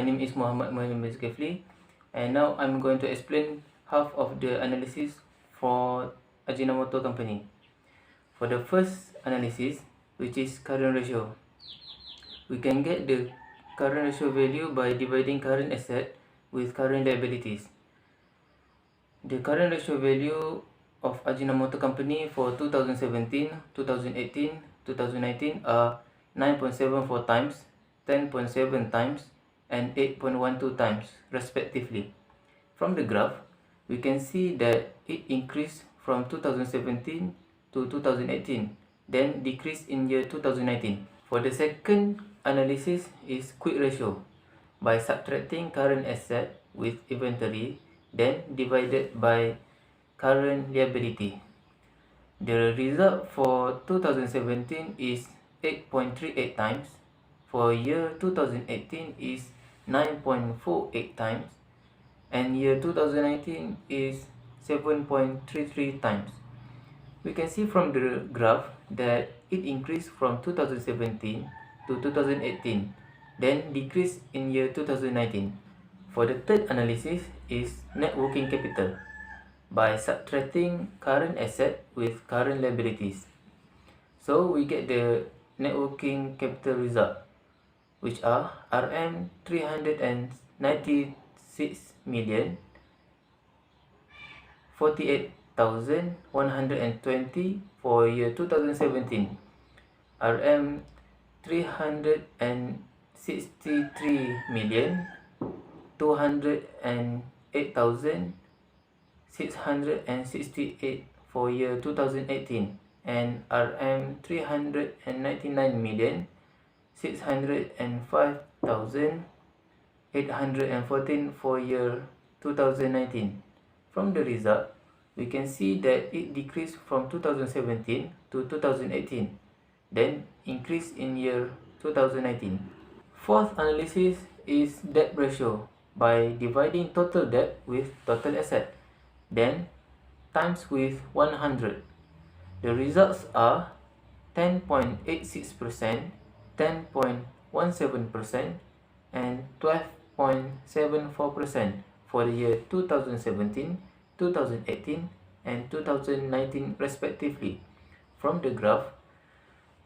name is Muhammad Kefli, and now I'm going to explain half of the analysis for Ajinomoto company. For the first analysis, which is current ratio, we can get the current ratio value by dividing current asset with current liabilities. The current ratio value of Ajinomoto company for 2017, 2018, 2019 are 9.74 times, 10.7 times, and 8.12 times respectively. From the graph, we can see that it increased from 2017 to 2018, then decreased in year 2019. For the second analysis is quick ratio, by subtracting current asset with inventory, then divided by current liability. The result for 2017 is 8.38 times, for year 2018 is 9.48 times, and year 2019 is 7.33 times. We can see from the graph that it increased from 2017 to 2018, then decreased in year 2019. For the third analysis is net working capital, by subtracting current asset with current liabilities. So we get the net working capital result, which are RM 396 million 48,120 for year 2017, RM 363 million 208,668 for year 2018, and RM 399 million 605,814 for year 2019. From the result, we can see that it decreased from 2017 to 2018, then increased in year 2019. Fourth analysis is debt ratio, by dividing total debt with total asset, then times with 100. The results are 10.86%, 10.17%, and 12.74% for the year 2017, 2018, and 2019 respectively. From the graph,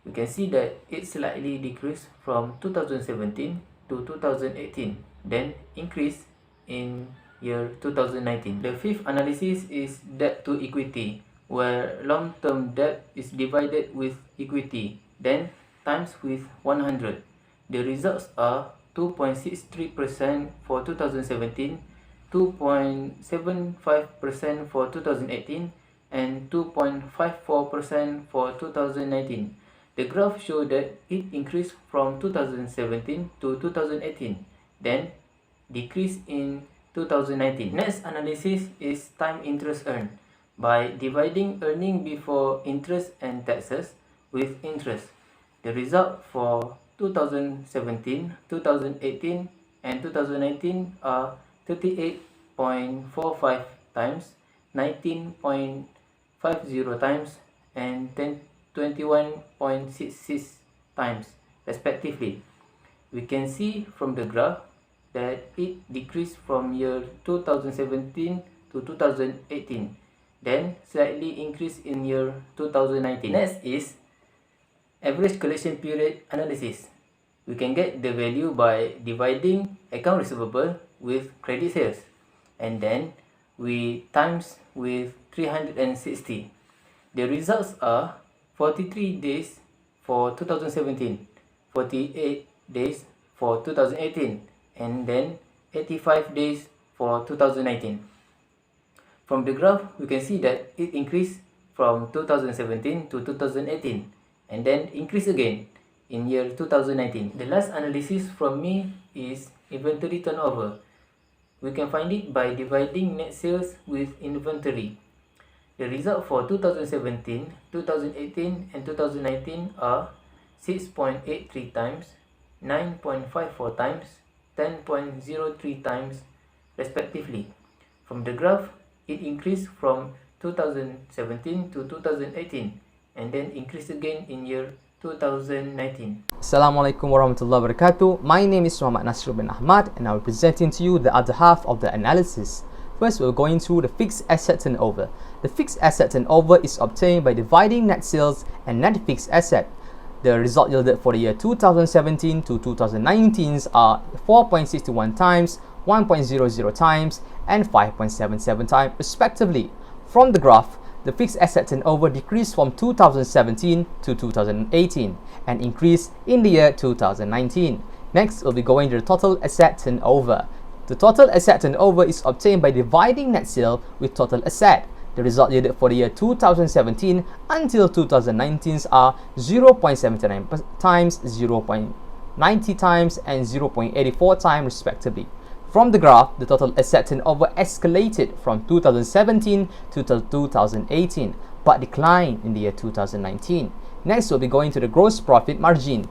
we can see that it slightly decreased from 2017 to 2018, then increased in year 2019. The fifth analysis is debt to equity, where long-term debt is divided with equity, then times with 100. The results are 2.63% for 2017, 2.75% for 2018, and 2.54% for 2019. The graph shows that it increased from 2017 to 2018, then decreased in 2019. Next analysis is time interest earned, by dividing earning before interest and taxes with interest. The result for 2017, 2018, and 2019 are 38.45 times, 19.50 times, and 21.66 times respectively. We can see from the graph that it decreased from year 2017 to 2018, then slightly increased in year 2019. Next is average collection period analysis. We can get the value by dividing account receivable with credit sales, and then we times with 360. The results are 43 days for 2017, 48 days for 2018, and then 85 days for 2019. From the graph, we can see that it increased from 2017 to 2018, and then increased again in year 2019. The last analysis from me is inventory turnover. We can find it by dividing net sales with inventory. The result for 2017, 2018, and 2019 are 6.83 times, 9.54 times, 10.03 times respectively. From the graph, it increased from 2017 to 2018, and then increased again in year 2019. Assalamualaikum warahmatullahi wabarakatuh. My name is Muhammad Nasir bin Ahmad and I'll be presenting to you the other half of the analysis. First, we're going through the fixed asset turnover. The fixed asset turnover is obtained by dividing net sales and net fixed asset. The result yielded for the year 2017 to 2019 are 4.61 times, 1.00 times, and 5.77 times respectively. From the graph, the fixed asset turnover decreased from 2017 to 2018 and increased in the year 2019. Next, we'll be going to the total asset turnover. The total asset turnover is obtained by dividing net sale with total asset. The result yielded for the year 2017 until 2019 are 0.79 times, 0.90 times, and 0.84 times respectively. From the graph, the total asset turnover escalated from 2017 to 2018, but declined in the year 2019. Next, we'll be going to the gross profit margin.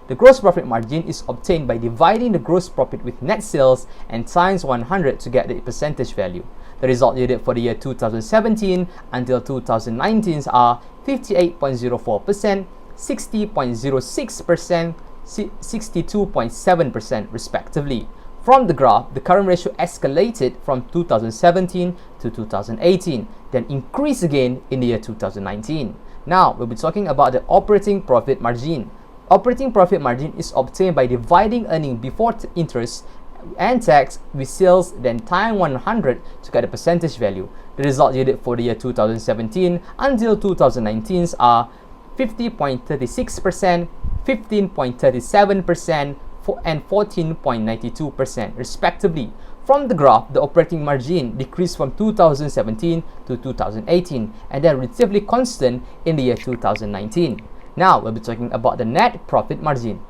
The gross profit margin is obtained by dividing the gross profit with net sales and times 100 to get the percentage value. The result yielded for the year 2017 until 2019 are 58.04%, 60.06%, 62.7% respectively. From the graph, the current ratio escalated from 2017 to 2018, then increased again in the year 2019. Now, we'll be talking about the operating profit margin. Operating profit margin is obtained by dividing earnings before interest and tax with sales, then times 100 to get the percentage value. The result yielded for the year 2017 until 2019 are 50.36%, 15.37%, and 14.92% respectively. From the graph, the operating margin decreased from 2017 to 2018 and then relatively constant in the year 2019. Now, we'll be talking about the net profit margin.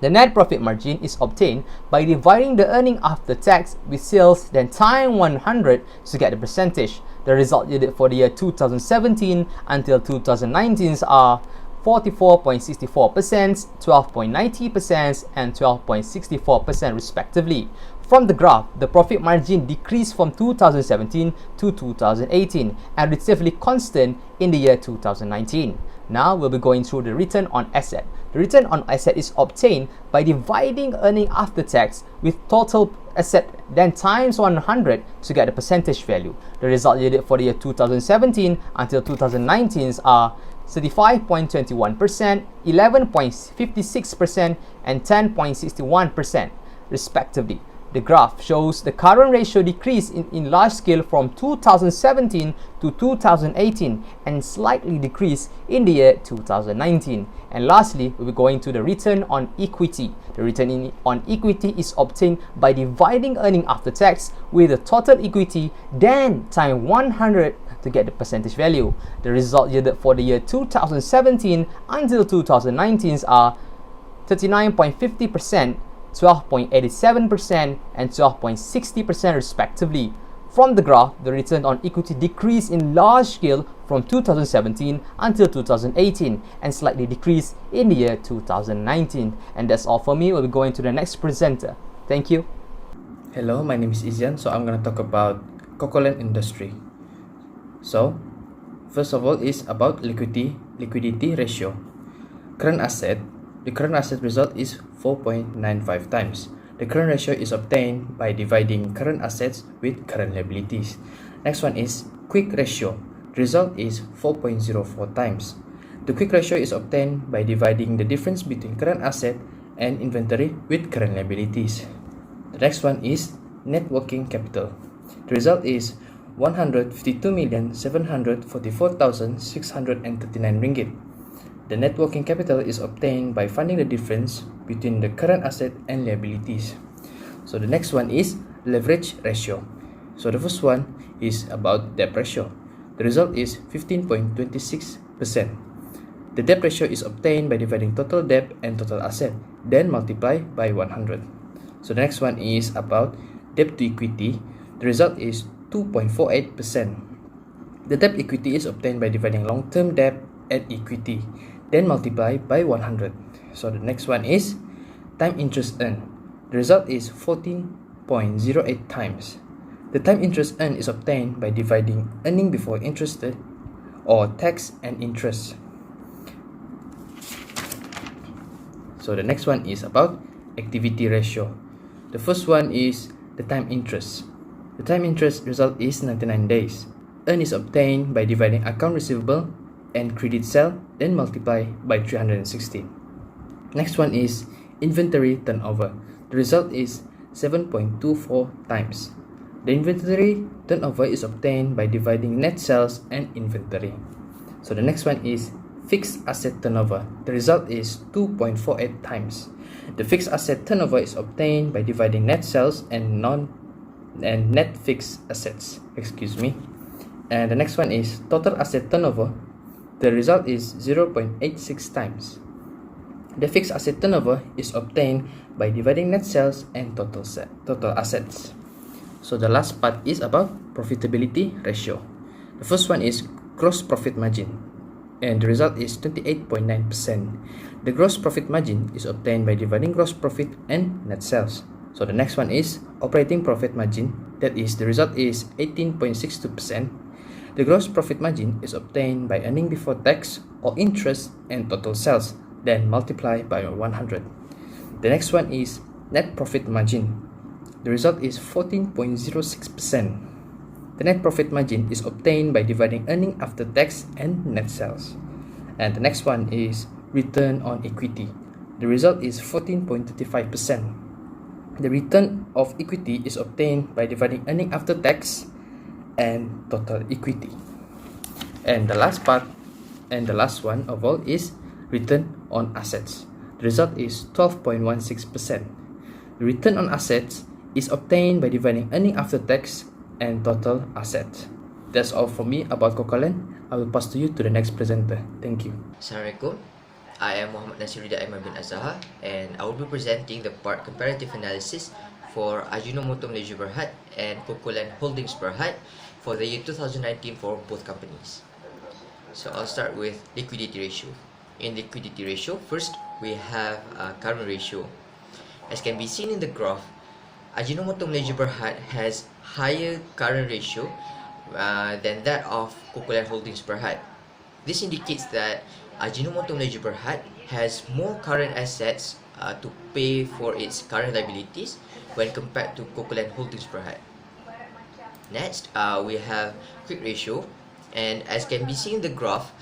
The net profit margin is obtained by dividing the earning after tax with sales, then times 100 to get the percentage. The result yielded for the year 2017 until 2019 are 44.64%, 12.90%, and 12.64% respectively. From the graph, the profit margin decreased from 2017 to 2018 and relatively constant in the year 2019. Now we'll be going through the return on asset. The return on asset is obtained by dividing earning after tax with total asset, then times 100 to get the percentage value. The result yielded for the year 2017 until 2019 are 35.21%, 11.56%, and 10.61% respectively. The graph shows the current ratio decrease in large scale from 2017 to 2018 and slightly decrease in the year 2019. And lastly, we'll be going to the return on equity. The return on equity is obtained by dividing earning after tax with the total equity, then times 100 to get the percentage value. The result yielded for the year 2017 until 2019 are 39.50%, 12.87%, and 12.60% respectively. From the graph, the return on equity decreased in large scale from 2017 until 2018 and slightly decreased in the year 2019. And that's all for me. We'll be going to the next presenter. Thank you. Hello, my name is Izyan. So I'm going to talk about Cocoaland industry. So, first of all is about liquidity ratio. The current asset result is 4.95 times. The current ratio is obtained by dividing current assets with current liabilities. Next one is quick ratio. The result is 4.04 times. The quick ratio is obtained by dividing the difference between current asset and inventory with current liabilities. The next one is net working capital. The result is 152,744,639 ringgit. The net working capital is obtained by finding the difference between the current asset and liabilities. So the next one is leverage ratio. So the first one is about debt ratio. The result is 15.26%. The debt ratio is obtained by dividing total debt and total asset, then multiply by 100. So the next one is about debt to equity. The result is 2.48%. The debt equity is obtained by dividing long-term debt and equity, then multiply by 100. So the next one is time interest earned. The result is 14.08 times. The time interest earned is obtained by dividing earning before interest or tax and interest. So the next one is about activity ratio. The first one is the time interest. The time interest result is 99 days. Earn is obtained by dividing account receivable and credit sale, then multiply by 360. Next one is inventory turnover. The result is 7.24 times. The inventory turnover is obtained by dividing net sales and inventory. So the next one is fixed asset turnover. The result is 2.48 times. The fixed asset turnover is obtained by dividing net sales and net fixed assets. And the next one is total asset turnover. The result is 0.86 times. The fixed asset turnover is obtained by dividing net sales and total assets. So the last part is about profitability ratio. The first one is gross profit margin, and the result is 28.9%. The gross profit margin is obtained by dividing gross profit and net sales. So the next one is operating profit margin, that is, the result is 18.62%. The gross profit margin is obtained by earning before tax or interest and total sales, then multiply by 100. The next one is net profit margin. The result is 14.06%. The net profit margin is obtained by dividing earning after tax and net sales. And the next one is return on equity. The result is 14.35%. The return of equity is obtained by dividing earning after tax and total equity. And the last part and the last one of all is return on assets. The result is 12.16%. The return on assets is obtained by dividing earning after tax and total assets. That's all from me about Cocoaland. I will pass to you to the next presenter. Thank you. Assalamualaikum. I am Muhammad Nasirudin Aiman bin Azhar, and I will be presenting the part comparative analysis for Ajinomoto Malaysia Berhad and Cocoaland Holdings Berhad for the year 2019 for both companies. So I'll start with liquidity ratio. In liquidity ratio, first we have current ratio. As can be seen in the graph, Ajinomoto Malaysia Berhad has higher current ratio than that of Cocoaland Holdings Berhad. This indicates that Ajinomoto Malaysia Berhad has more current assets to pay for its current liabilities when compared to Cocoaland Holdings Berhad. Next, we have quick ratio, and as can be seen in the graph,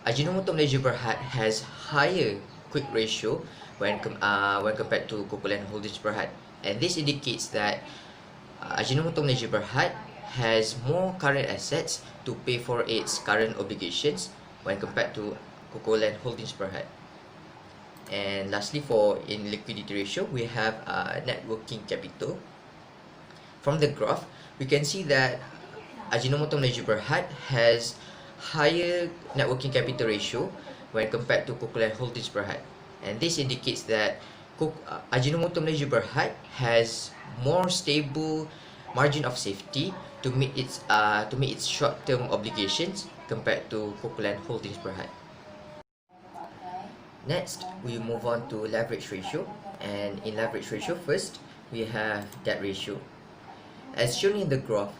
Ajinomoto Malaysia Berhad has higher quick ratio when compared to Cocoaland Holdings Berhad, and this indicates that Ajinomoto Malaysia Berhad has more current assets to pay for its current obligations when compared to Cocoaland Holdings Berhad. And lastly, in liquidity ratio, we have net working capital. From the graph, we can see that Ajinomoto Malaysia Berhad has higher net working capital ratio when compared to Cocoaland Holdings Berhad, and this indicates that Ajinomoto Malaysia Berhad has more stable margin of safety to meet its short-term obligations compared to Cocoaland Holdings Berhad. Next, we move on to leverage ratio, and in leverage ratio, first we have debt ratio. As shown in the graph,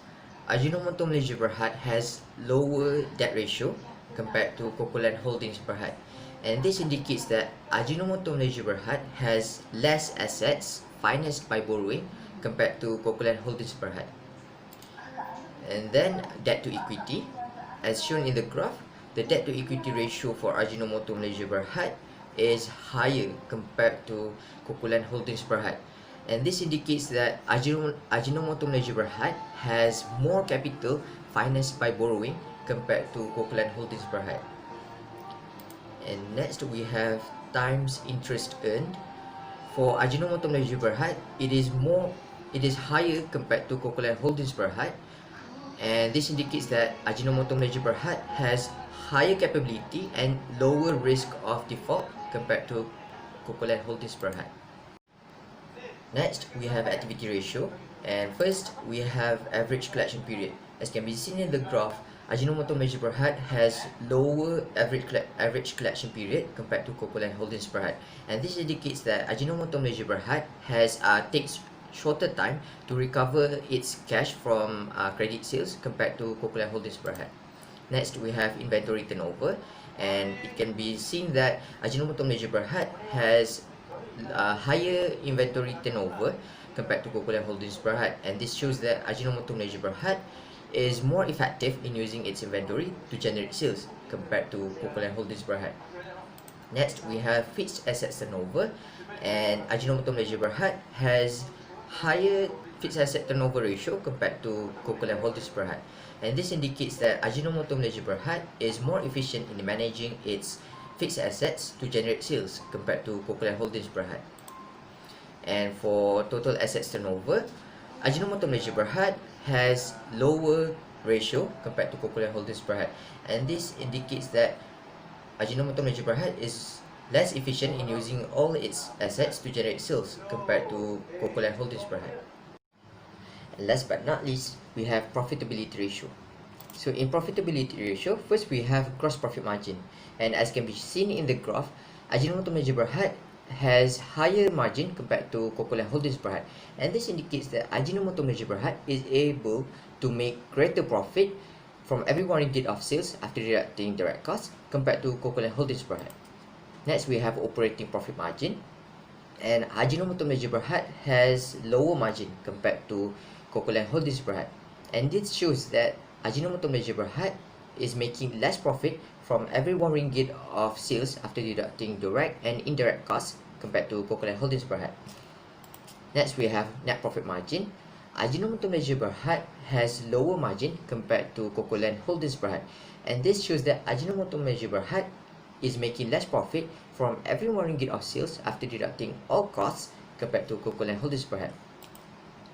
Ajinomoto Malaysia Berhad has lower debt ratio compared to Cocoaland Holdings Berhad, and this indicates that Ajinomoto Malaysia Berhad has less assets financed by borrowing compared to Cocoaland Holdings Berhad. And then debt to equity, as shown in the graph, the debt to equity ratio for Ajinomoto Malaysia Berhad is higher compared to Cocoaland Holdings Berhad, and this indicates that Ajinomoto Malaysia Berhad has more capital financed by borrowing compared to Cocoaland Holdings Berhad. And next we have times interest earned. For Ajinomoto Malaysia Berhad, it is higher compared to Cocoaland Holdings Berhad, and this indicates that Ajinomoto Malaysia Berhad has higher capability and lower risk of default compared to Cocoaland Holdings Berhad. Next, we have activity ratio, and first we have average collection period. As can be seen in the graph, Ajinomoto Malaysia Berhad has lower average collection period compared to Cocoaland Holdings Berhad, and this indicates that Ajinomoto Malaysia Berhad takes shorter time to recover its cash from credit sales compared to Cocoaland Holdings Berhad. Next, we have inventory turnover, and it can be seen that Ajinomoto Malaysia Berhad has higher inventory turnover compared to Cocoaland Holdings Berhad, and this shows that Ajinomoto Malaysia Berhad is more effective in using its inventory to generate sales compared to Cocoaland Holdings Berhad. Next, we have fixed assets turnover, and Ajinomoto Malaysia Berhad has higher fixed asset turnover ratio compared to Cocoaland Holdings Berhad, and this indicates that Ajinomoto Malaysia Berhad is more efficient in managing its fixed assets to generate sales compared to Cocoaland Holdings Berhad. And for total assets turnover, Ajinomoto Malaysia Berhad has lower ratio compared to Cocoaland Holdings Berhad, and this indicates that Ajinomoto Malaysia Berhad is less efficient in using all its assets to generate sales compared to Cocoaland Holdings Berhad. And last but not least, we have profitability ratio. So in profitability ratio, first we have gross profit margin, and as can be seen in the graph, Ajinomoto Malaysia Berhad has higher margin compared to Cocoaland Holdings Berhad, and this indicates that Ajinomoto Malaysia Berhad is able to make greater profit from every RM1 of sales after deducting direct costs compared to Cocoaland Holdings Berhad. Next, we have operating profit margin, and Ajinomoto Malaysia Berhad has lower margin compared to Cocoaland Holdings Berhad, and this shows that Ajinomoto Malaysia Berhad is making less profit from every RM1 of sales after deducting direct and indirect costs compared to Cocoaland Holdings Berhad. Next, we have net profit margin. Ajinomoto Malaysia Berhad has lower margin compared to Cocoaland Holdings Berhad, and this shows that Ajinomoto Malaysia Berhad is making less profit from every RM1 of sales after deducting all costs compared to Cocoaland Holdings Berhad.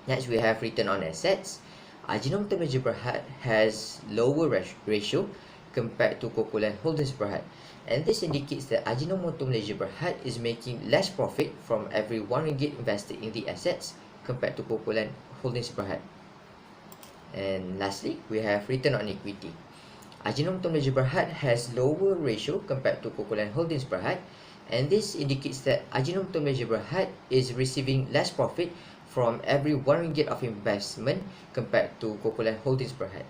Next, we have return on assets. Ajinomoto Malaysia Berhad has lower ratio compared to Cocoaland Holdings Berhad, and this indicates that Ajinomoto Malaysia Berhad is making less profit from every RM1 invested in the assets compared to Cocoaland Holdings Berhad. And lastly, we have return on equity. Ajinomoto Malaysia Berhad has lower ratio compared to Cocoaland Holdings Berhad, and this indicates that Ajinomoto Malaysia Berhad is receiving less profit from every RM1 of investment compared to Cocoaland Holdings Berhad.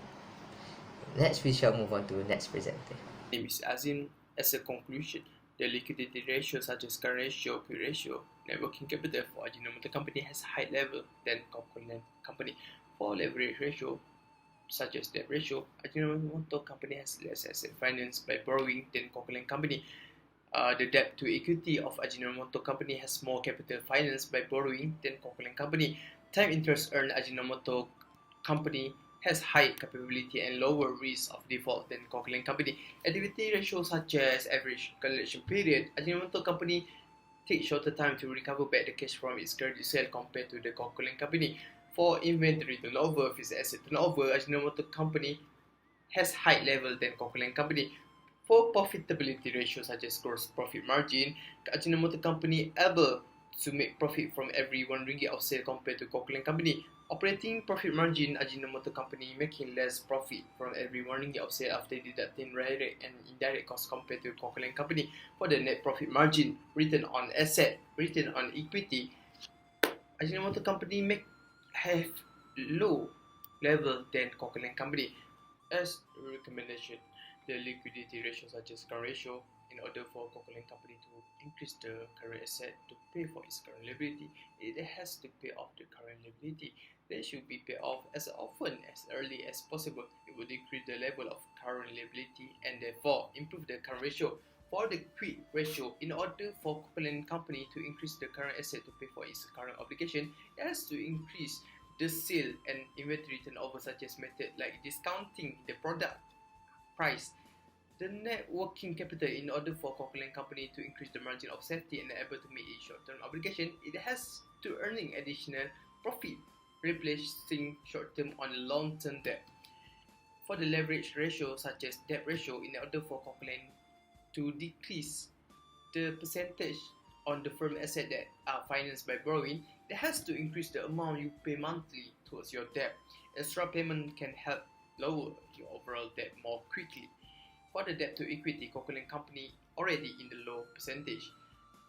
Next, we shall move on to the next presenter. Name is Azim. As a conclusion, the liquidity ratio such as current ratio, P ratio, net working capital for Ajinomoto company has high level than Cocoaland company. For leverage ratio such as debt ratio, Ajinomoto company has less asset finance by borrowing than Cocoaland company. The debt to equity of Ajinomoto company has more capital finance by borrowing than Cocoaland company. Time interest earned Ajinomoto company has high capability and lower risk of default than Cocoaland company. Activity ratio such as average collection period, Ajinomoto company takes shorter time to recover back the cash from its credit sale compared to the Cocoaland company. For inventory turnover, fixed asset turnover, Ajinomoto company has high level than Cocoaland company. For profitability ratio such as gross profit margin, Ajinomoto company able to make profit from every RM1 of sale compared to Cocoaland company. Operating profit margin, Ajinomoto company making less profit from every RM1 of sale after deducting direct and indirect costs compared to Cocoaland company. For the net profit margin, return on asset, return on equity, Ajinomoto company have low level than Cocoaland company. As a recommendation, the liquidity ratio such as current ratio, in order for Cocoaland company to increase the current asset to pay for its current liability, it has to pay off the current liability. They should be paid off as often as early as possible. It will decrease the level of current liability and therefore improve the current ratio. For the quick ratio, in order for Cocoaland company to increase the current asset to pay for its current obligation, it has to increase the sale and inventory turnover such as method like discounting the product price. The net working capital, in order for Cocoaland company to increase the margin of safety and able to meet its short-term obligation, it has to earning additional profit, replacing short-term on long-term debt. For the leverage ratio such as debt ratio, in order for Cocoaland to decrease the percentage on the firm asset that are financed by borrowing, it has to increase the amount you pay monthly towards your debt. Extra payment can help lower your overall debt more quickly. For the debt to equity, Cocoaland company already in the low percentage.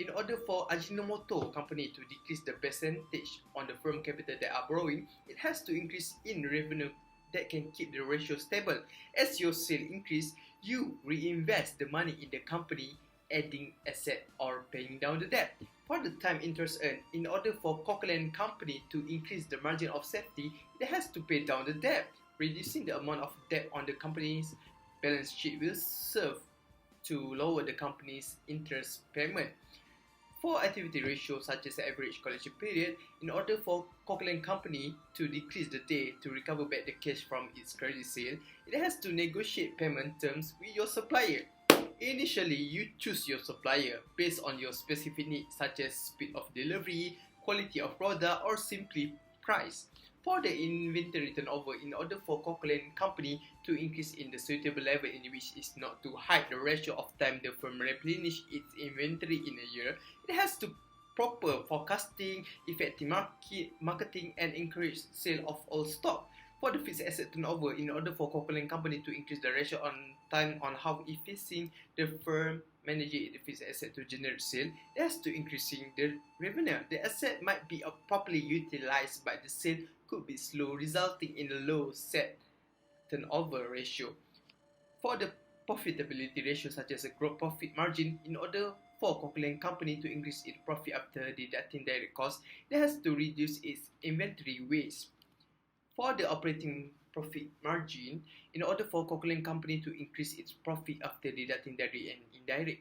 In order for Ajinomoto company to decrease the percentage on the firm capital that are borrowing, it has to increase in revenue that can keep the ratio stable. As your sale increase, you reinvest the money in the company, adding asset or paying down the debt. For the time interest earned, in order for Cocoaland company to increase the margin of safety, it has to pay down the debt. Reducing the amount of debt on the company's balance sheet will serve to lower the company's interest payment. For activity ratios such as the average collection period, in order for Cocoaland company to decrease the day to recover back the cash from its credit sale, it has to negotiate payment terms with your supplier. Initially, you choose your supplier based on your specific needs such as speed of delivery, quality of product, or simply price. For the inventory turnover, in order for Cocoaland company to increase in the suitable level in which is not to hide the ratio of time the firm replenish its inventory in a year, it has to proper forecasting, effective marketing, and encourage sale of all stock. For the fixed asset turnover, in order for Cocoaland company to increase the ratio on time on how efficient the firm manages the fixed asset to generate sale, it has to increasing the revenue. The asset might be properly utilized, but the sale could be slow, resulting in a low set turnover ratio. For the profitability ratio, such as a gross profit margin, in order for Cocoaland company to increase its profit after deducting direct costs, it has to reduce its inventory waste. For the operating profit margin, in order for Cocoaland company to increase its profit after deducting direct and indirect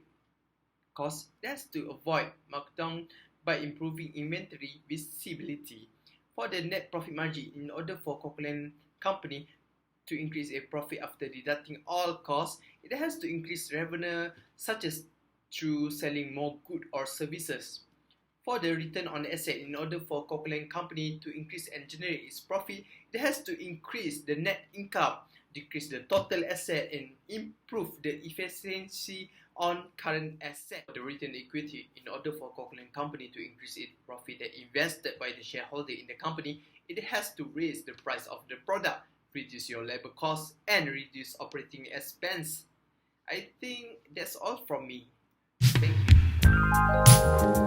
costs, it has to avoid markdown by improving inventory visibility. For the net profit margin, in order for Cocoaland company to increase a profit after deducting all costs, it has to increase revenue such as through selling more goods or services. For the return on asset, in order for Cocoaland company to increase and generate its profit, it has to increase the net income, decrease the total asset, and improve the efficiency on current asset. For the return equity, in order for Cocoaland company to increase its profit that invested by the shareholder in the company, it has to raise the price of the product, reduce your labor costs, and reduce operating expense. I think that's all from me. Thank you.